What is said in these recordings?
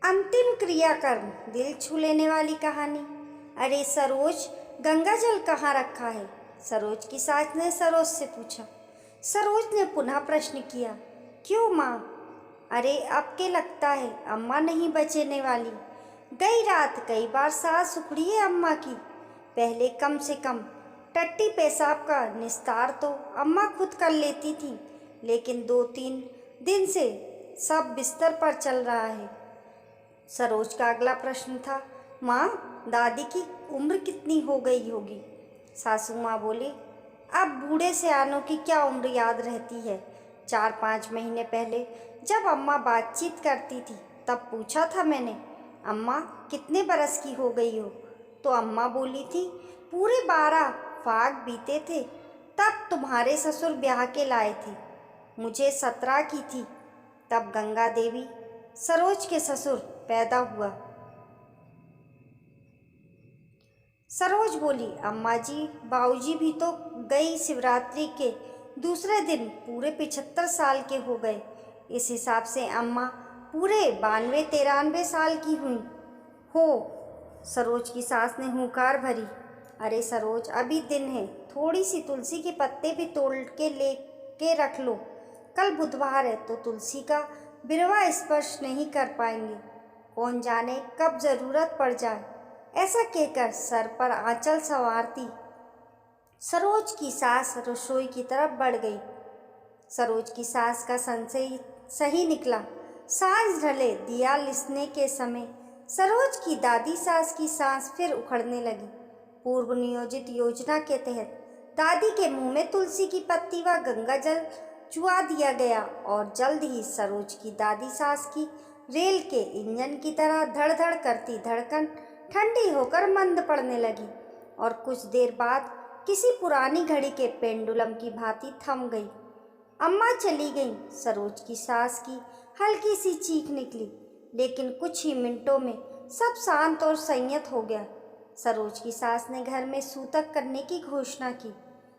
अंतिम क्रियाकर्म, दिल छू लेने वाली कहानी। अरे सरोज, गंगा जल कहाँ रखा है? सरोज की सास ने सरोज से पूछा। सरोज ने पुनः प्रश्न किया, क्यों माँ? अरे अब के लगता है अम्मा नहीं बचने वाली। गई रात कई बार सांस उखड़ी है अम्मा की। पहले कम से कम टट्टी पेशाब का निस्तार तो अम्मा खुद कर लेती थी, लेकिन 2-3 दिन से सब बिस्तर पर चल रहा है। सरोज का अगला प्रश्न था, माँ, दादी की उम्र कितनी हो गई होगी? सासू माँ बोली, अब बूढ़े सयानों की क्या उम्र याद रहती है। 4-5 महीने पहले जब अम्मा बातचीत करती थी तब पूछा था मैंने, अम्मा कितने बरस की हो गई हो? तो अम्मा बोली थी, पूरे 12 फाग बीते थे तब तुम्हारे ससुर ब्याह के लाए थे। मुझे 17 की थी तब गंगा देवी, सरोज के ससुर, पैदा हुआ। सरोज बोली, अम्मा जी, बाबूजी भी तो गई शिवरात्रि के दूसरे दिन पूरे 75 साल के हो गए। इस हिसाब से अम्मा पूरे 92-93 साल की हुई हो। सरोज की सास ने हुंकार भरी। अरे सरोज, अभी दिन है, थोड़ी सी तुलसी के पत्ते भी तोड़ के ले के रख लो। कल बुधवार है तो तुलसी का बिरवा स्पर्श नहीं कर पाएंगे। कौन जाने कब जरूरत पड़ जाए। ऐसा कहकर सर पर आंचल संवारती सरोज की सास रसोई की तरफ बढ़ गई। सरोज की सास का संशय सही निकला। सांझ ढले दिया लिसने के समय सरोज की दादी सास की सांस फिर उखड़ने लगी। पूर्व नियोजित योजना के तहत दादी के मुंह में तुलसी की पत्ती व गंगा जल चुआ दिया गया और जल्द ही सरोज की दादी सास की रेल के इंजन की तरह धड़ धड़ करती धड़कन ठंडी होकर मंद पड़ने लगी और कुछ देर बाद किसी पुरानी घड़ी के पेंडुलम की भांति थम गई। अम्मा चली गईं। सरोज की सास की हल्की सी चीख निकली, लेकिन कुछ ही मिनटों में सब शांत और संयत हो गया। सरोज की सास ने घर में सूतक करने की घोषणा की।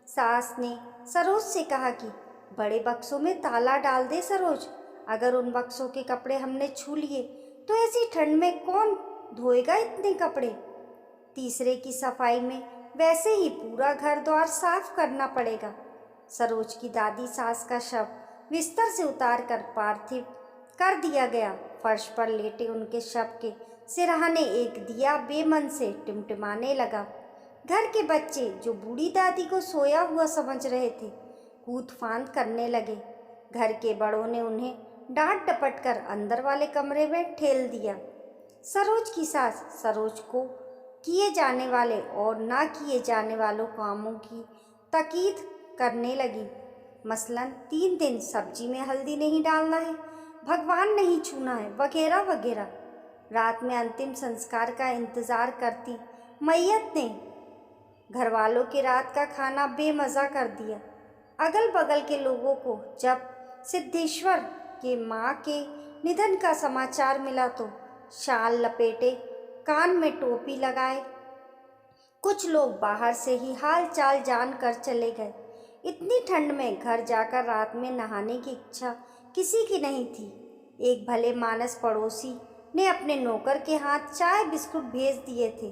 सास ने सरोज से कहा कि बड़े बक्सों में ताला डाल दे सरोज, अगर उन बक्सों के कपड़े हमने छू लिए तो ऐसी ठंड में कौन धोएगा इतने कपड़े। तीसरे की सफाई में वैसे ही पूरा घर द्वार साफ करना पड़ेगा। सरोज की दादी सास का शव बिस्तर से उतार कर पार्थिव कर दिया गया। फर्श पर लेटे उनके शव के सिरहाने एक दिया बेमन से टिमटिमाने लगा। घर के बच्चे जो बूढ़ी दादी को सोया हुआ समझ रहे थे, कूद फांद करने लगे। घर के बड़ों ने उन्हें डांट डपट कर अंदर वाले कमरे में ठेल दिया। सरोज की सास सरोज को किए जाने वाले और ना किए जाने वालों कामों की ताकीद करने लगी। मसलन 3 दिन सब्जी में हल्दी नहीं डालना है, भगवान नहीं छूना है, वगैरह वगैरह। रात में अंतिम संस्कार का इंतजार करती मैयत ने घर वालों के रात का खाना बेमज़ा कर दिया। अगल बगल के लोगों को जब सिद्धेश्वर के माँ के निधन का समाचार मिला तो शाल लपेटे, कान में टोपी लगाए कुछ लोग बाहर से ही हाल चाल जान कर चले गए। इतनी ठंड में घर जाकर रात में नहाने की इच्छा किसी की नहीं थी। एक भले मानस पड़ोसी ने अपने नौकर के हाथ चाय बिस्कुट भेज दिए थे,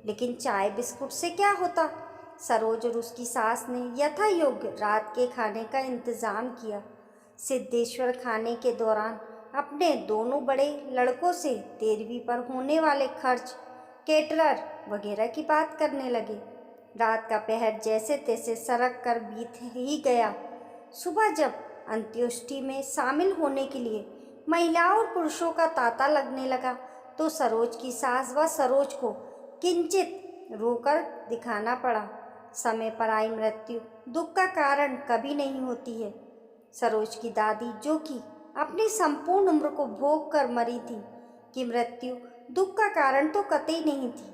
लेकिन चाय बिस्कुट से क्या होता। सरोज और उसकी सास ने यथा योग्य रात के खाने का इंतजाम किया। सिद्धेश्वर खाने के दौरान अपने दोनों बड़े लड़कों से 13वीं पर होने वाले खर्च, केटरर वगैरह की बात करने लगे। रात का पहर जैसे तैसे सरक कर बीत ही गया। सुबह जब अंत्येष्टि में शामिल होने के लिए महिलाओं और पुरुषों का तांता लगने लगा तो सरोज की सास व सरोज को किंचित रोकर दिखाना पड़ा। समय पर आई मृत्यु दुख का कारण कभी नहीं होती है। सरोज की दादी, जो कि अपनी संपूर्ण उम्र को भोग कर मरी थी, कि मृत्यु दुख का कारण तो कतई नहीं थी।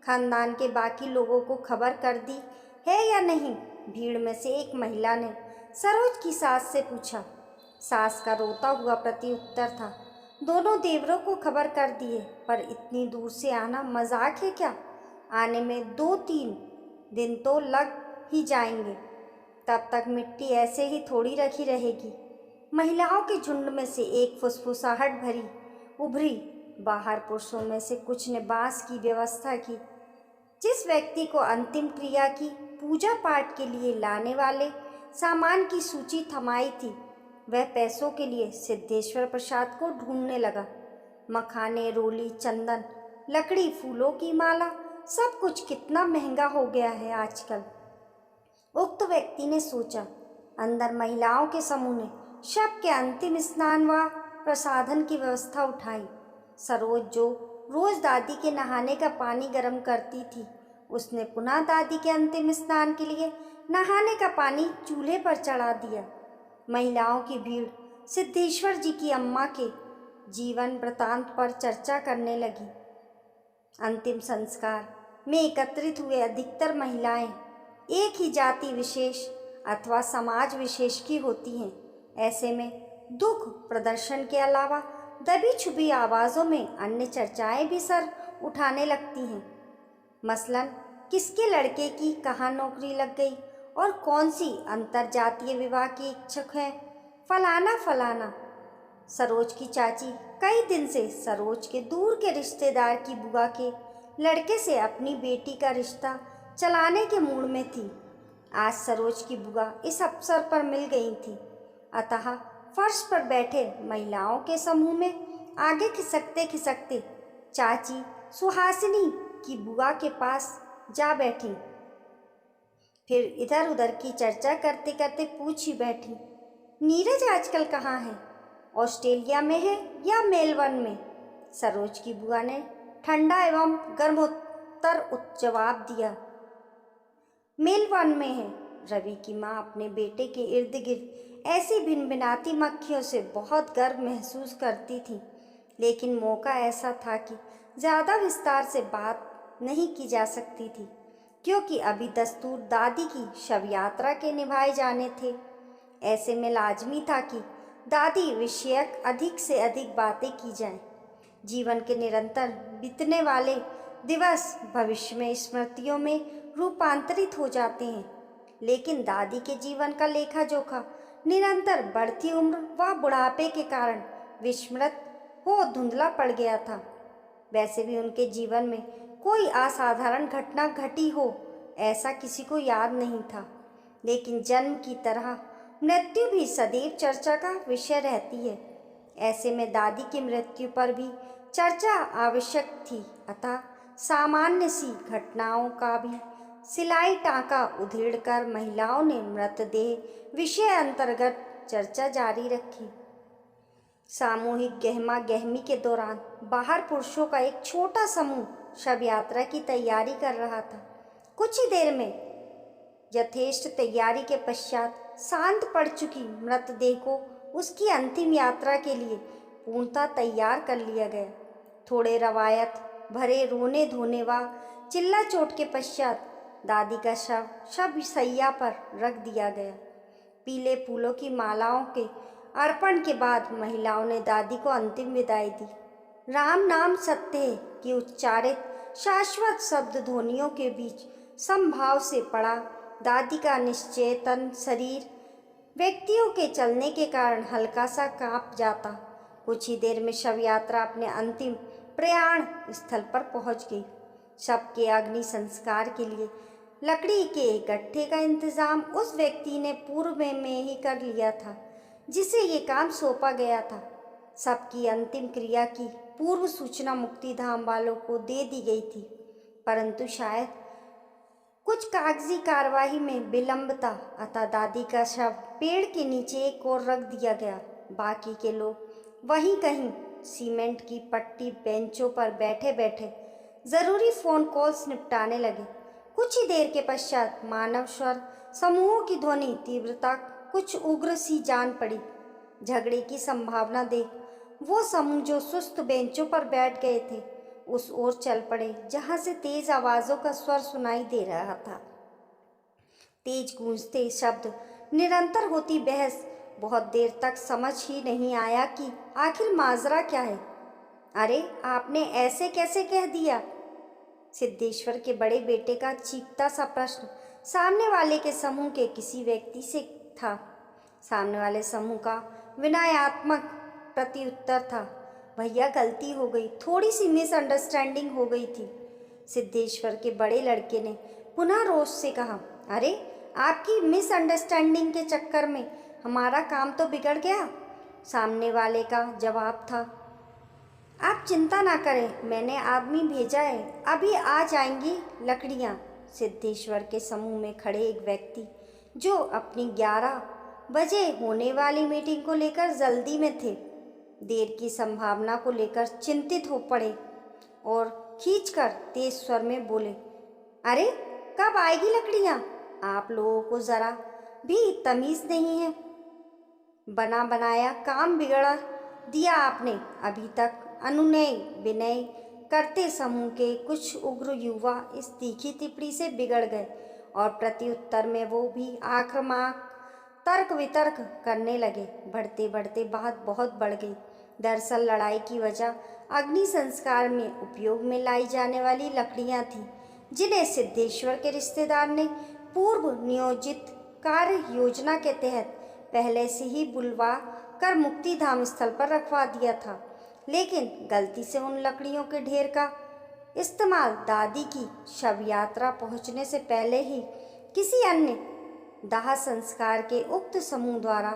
खानदान के बाकी लोगों को खबर कर दी है या नहीं? भीड़ में से एक महिला ने सरोज की सास से पूछा। सास का रोता हुआ प्रत्युत्तर था, दोनों देवरों को खबर कर दिए, पर इतनी दूर से आना मजाक है क्या? आने में 2-3 दिन तो लग ही जाएंगे, तब तक मिट्टी ऐसे ही थोड़ी रखी रहेगी। महिलाओं के झुंड में से एक फुसफुसाहट भरी उभरी, बाहर पुरुषों में से कुछ ने बांस की व्यवस्था की। जिस व्यक्ति को अंतिम क्रिया की पूजा पाठ के लिए लाने वाले सामान की सूची थमाई थी, वह पैसों के लिए सिद्धेश्वर प्रसाद को ढूंढने लगा। मखाने, रोली, चंदन, लकड़ी, फूलों की माला, सब कुछ कितना महंगा हो गया है आजकल। उक्त व्यक्ति ने सोचा। अंदर महिलाओं के समूह ने शव के अंतिम स्नान व प्रसाधन की व्यवस्था उठाई। सरोज, जो रोज दादी के नहाने का पानी गर्म करती थी, उसने पुनः दादी के अंतिम स्नान के लिए नहाने का पानी चूल्हे पर चढ़ा दिया। महिलाओं की भीड़ सिद्धेश्वर जी की अम्मा के जीवन वृतांत पर चर्चा करने लगी। अंतिम संस्कार में एकत्रित हुए अधिकतर महिलाएं एक ही जाति विशेष अथवा समाज विशेष की होती हैं। ऐसे में दुख प्रदर्शन के अलावा दबी छुपी आवाज़ों में अन्य चर्चाएं भी सर उठाने लगती हैं। मसलन किसके लड़के की कहाँ नौकरी लग गई और कौन सी अंतरजातीय विवाह की इच्छुक है, फलाना फलाना। सरोज की चाची कई दिन से सरोज के दूर के रिश्तेदार की बुआ के लड़के से अपनी बेटी का रिश्ता चलाने के मूड में थी। आज सरोज की बुआ इस अवसर पर मिल गई थी, अतः फर्श पर बैठे महिलाओं के समूह में आगे खिसकते खिसकते चाची सुहासिनी की बुआ के पास जा बैठी। फिर इधर उधर की चर्चा करते करते पूछ ही बैठी, नीरज आजकल कहाँ है? ऑस्ट्रेलिया में है या मेलबर्न में? सरोज की बुआ ने ठंडा एवं गर्मोत्तर जवाब दिया, मेलबर्न में है। रवि की माँ अपने बेटे के इर्द गिर्द ऐसी भिनभिनाती मक्खियों से बहुत गर्व महसूस करती थी, लेकिन मौका ऐसा था कि ज़्यादा विस्तार से बात नहीं की जा सकती थी, क्योंकि अभी दस्तूर दादी की शव यात्रा के निभाए जाने थे। ऐसे में लाजमी था कि दादी विषयक अधिक से अधिक बातें की जाएं। जीवन के निरंतर बीतने वाले दिवस भविष्य में स्मृतियों में रूपांतरित हो जाते हैं, लेकिन दादी के जीवन का लेखा जोखा निरंतर बढ़ती उम्र व बुढ़ापे के कारण विस्मृत हो धुंधला पड़ गया था। वैसे भी उनके जीवन में कोई असाधारण घटना घटी हो ऐसा किसी को याद नहीं था, लेकिन जन्म की तरह मृत्यु भी सदैव चर्चा का विषय रहती है। ऐसे में दादी की मृत्यु पर भी चर्चा आवश्यक थी, अतः सामान्य सी घटनाओं का भी सिलाई टाँका उधेड़कर महिलाओं ने मृतदेह विषय अंतर्गत चर्चा जारी रखी। सामूहिक गहमा गहमी के दौरान बाहर पुरुषों का एक छोटा समूह शव यात्रा की तैयारी कर रहा था। कुछ ही देर में यथेष्ट तैयारी के पश्चात शांत पड़ चुकी मृतदेह को उसकी अंतिम यात्रा के लिए पूर्णतः तैयार कर लिया गया। थोड़े रवायत भरे रोने धोने व चिल्ला चोट के पश्चात दादी का शव सैया पर रख दिया गया। पीले फूलों की मालाओं के अर्पण के बाद महिलाओं ने दादी को अंतिम विदाई दी। राम नाम सत्य है कि उच्चारित शाश्वत शब्द ध्वनियों के बीच समभाव से पड़ा दादी का निश्चेतन शरीर व्यक्तियों के चलने के कारण हल्का सा कांप जाता। कुछ ही देर में शव यात्रा अपने अंतिम प्रयाण स्थल पर पहुंच गई। शव के अग्नि संस्कार के लिए लकड़ी के गट्ठे का इंतजाम उस व्यक्ति ने पूर्व में ही कर लिया था जिसे ये काम सौंपा गया था। सबकी अंतिम क्रिया की पूर्व सूचना मुक्तिधाम वालों को दे दी गई थी, परंतु शायद कुछ कागजी कार्रवाई में विलंबता, अतः दादी का शव पेड़ के नीचे एक ओर रख दिया गया। बाकी के लोग वहीं कहीं सीमेंट की पट्टी बेंचों पर बैठे बैठे जरूरी फोन कॉल्स निपटाने लगे। कुछ ही देर के पश्चात मानव स्वर समूहों की ध्वनि तीव्रता कुछ उग्र सी जान पड़ी। झगड़े की संभावना देख वो समूह जो सुस्त बेंचों पर बैठ गए थे उस ओर चल पड़े जहां से तेज आवाजों का स्वर सुनाई दे रहा था। तेज गूंजते शब्द, निरंतर होती बहस, बहुत देर तक समझ ही नहीं आया कि आखिर माजरा क्या है। अरे आपने ऐसे कैसे कह दिया? सिद्धेश्वर के बड़े बेटे का चीखता सा प्रश्न सामने वाले के समूह के किसी व्यक्ति से था। सामने वाले समूह का विनयात्मक प्रत्युत्तर था, भैया गलती हो गई, थोड़ी सी मिसअंडरस्टैंडिंग हो गई थी। सिद्धेश्वर के बड़े लड़के ने पुनः रोष से कहा, अरे आपकी मिसअंडरस्टैंडिंग के चक्कर में हमारा काम तो बिगड़ गया। सामने वाले का जवाब था, आप चिंता ना करें, मैंने आदमी भेजा है, अभी आ जाएंगी लकड़ियाँ। सिद्धेश्वर के समूह में खड़े एक व्यक्ति जो अपनी 11 बजे होने वाली मीटिंग को लेकर जल्दी में थे, देर की संभावना को लेकर चिंतित हो पड़े और खींचकर तेज स्वर में बोले, अरे कब आएगी लकड़ियाँ? आप लोगों को ज़रा भी तमीज़ नहीं है। बना बनाया काम बिगड़ा दिया आपने। अभी तक अनुनय विनय करते समूह के कुछ उग्र युवा इस तीखी टिप्पणी से बिगड़ गए और प्रत्युत्तर में वो भी आक्रामक तर्क वितर्क करने लगे। बढ़ते बढ़ते बात बहुत बढ़ गई। दरअसल लड़ाई की वजह अग्नि संस्कार में उपयोग में लाई जाने वाली लकड़ियां थीं, जिन्हें सिद्धेश्वर के रिश्तेदार ने पूर्व नियोजित कार्य योजना के तहत पहले से ही बुलवा कर मुक्तिधाम स्थल पर रखवा दिया था। लेकिन गलती से उन लकड़ियों के ढेर का इस्तेमाल दादी की शव यात्रा पहुंचने से पहले ही किसी अन्य दाह संस्कार के उक्त समूह द्वारा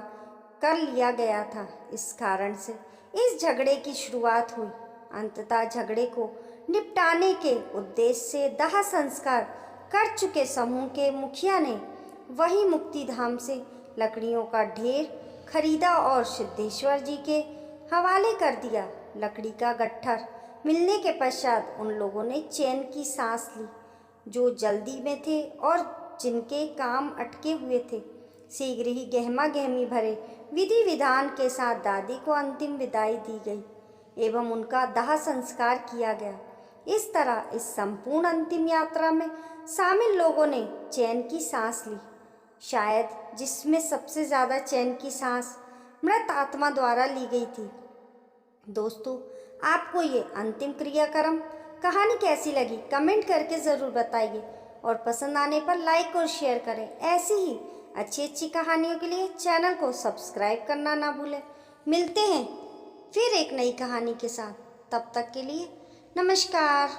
कर लिया गया था। इस कारण से इस झगड़े की शुरुआत हुई। अंततः झगड़े को निपटाने के उद्देश्य से दाह संस्कार कर चुके समूह के मुखिया ने वही मुक्तिधाम से लकड़ियों का ढेर खरीदा और सिद्धेश्वर जी के हवाले कर दिया। लकड़ी का गट्ठर मिलने के पश्चात उन लोगों ने चैन की सांस ली जो जल्दी में थे और जिनके काम अटके हुए थे। शीघ्र ही गहमा गहमी भरे विधि विधान के साथ दादी को अंतिम विदाई दी गई एवं उनका दाह संस्कार किया गया। इस तरह इस संपूर्ण अंतिम यात्रा में शामिल लोगों ने चैन की सांस ली, शायद जिसमें सबसे ज़्यादा चैन की सांस मृत आत्मा द्वारा ली गई थी। दोस्तों, आपको ये अंतिम क्रियाक्रम कहानी कैसी लगी कमेंट करके ज़रूर बताइए और पसंद आने पर लाइक और शेयर करें। ऐसी ही अच्छी अच्छी कहानियों के लिए चैनल को सब्सक्राइब करना ना भूलें। मिलते हैं फिर एक नई कहानी के साथ, तब तक के लिए नमस्कार।